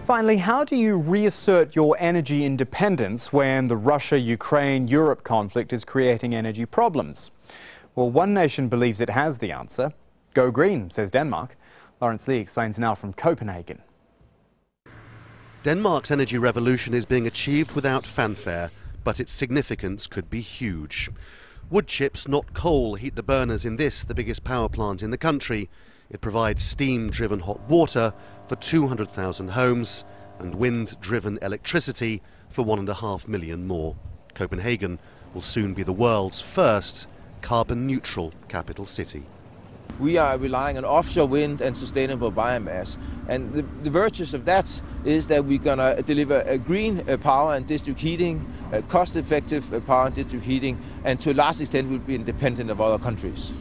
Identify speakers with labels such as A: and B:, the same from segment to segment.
A: Finally, how do you reassert your energy independence when the Russia-Ukraine-Europe conflict is creating energy problems? Well, one nation believes it has the answer. Go green, says Denmark. Lawrence Lee explains now from Copenhagen.
B: Denmark's energy revolution is being achieved without fanfare, but its significance could be huge. Wood chips, not coal, heat the burners in this, the biggest power plant in the country. It provides steam-driven hot water for 200,000 homes and wind-driven electricity for 1.5 million more. Copenhagen will soon be the world's first carbon-neutral capital city.
C: We are relying on offshore wind and sustainable biomass. And the virtues of that is that we're going to deliver a green power and district heating, cost-effective power and district heating, and to a large extent we'll be independent of other countries.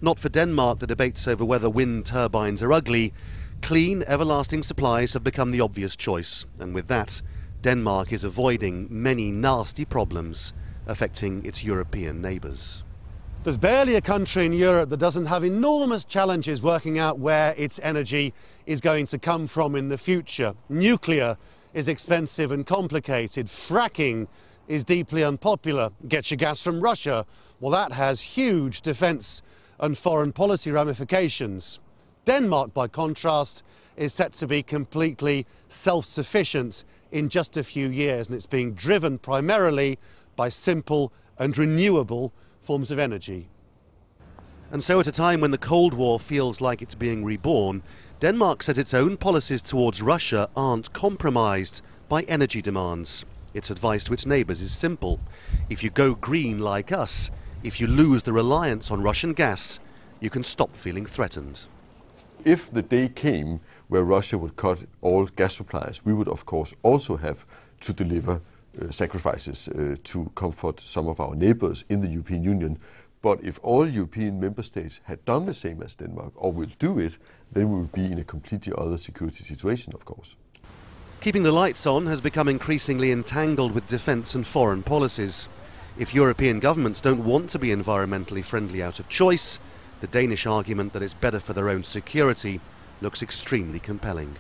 B: Not for Denmark, the debates over whether wind turbines are ugly. Clean, everlasting supplies have become the obvious choice. And with that, Denmark is avoiding many nasty problems affecting its European neighbours.
D: There's barely a country in Europe that doesn't have enormous challenges working out where its energy is going to come from in the future. Nuclear is expensive and complicated. Fracking is deeply unpopular. Get your gas from Russia. Well, that has huge defence and foreign policy ramifications. Denmark, by contrast, is set to be completely self-sufficient in just a few years, and it's being driven primarily by simple and renewable forms of energy.
B: And so at a time when the Cold War feels like it's being reborn, Denmark says its own policies towards Russia aren't compromised by energy demands. Its advice to its neighbours is simple. If you go green like us, if you lose the reliance on Russian gas, you can stop feeling threatened.
E: If the day came where Russia would cut all gas supplies, we would of course also have to deliver sacrifices to comfort some of our neighbours in the European Union. But if all European member states had done the same as Denmark, or will do it, then we would be in a completely other security situation, of course.
B: Keeping the lights on has become increasingly entangled with defence and foreign policies. If European governments don't want to be environmentally friendly out of choice, the Danish argument that it's better for their own security looks extremely compelling.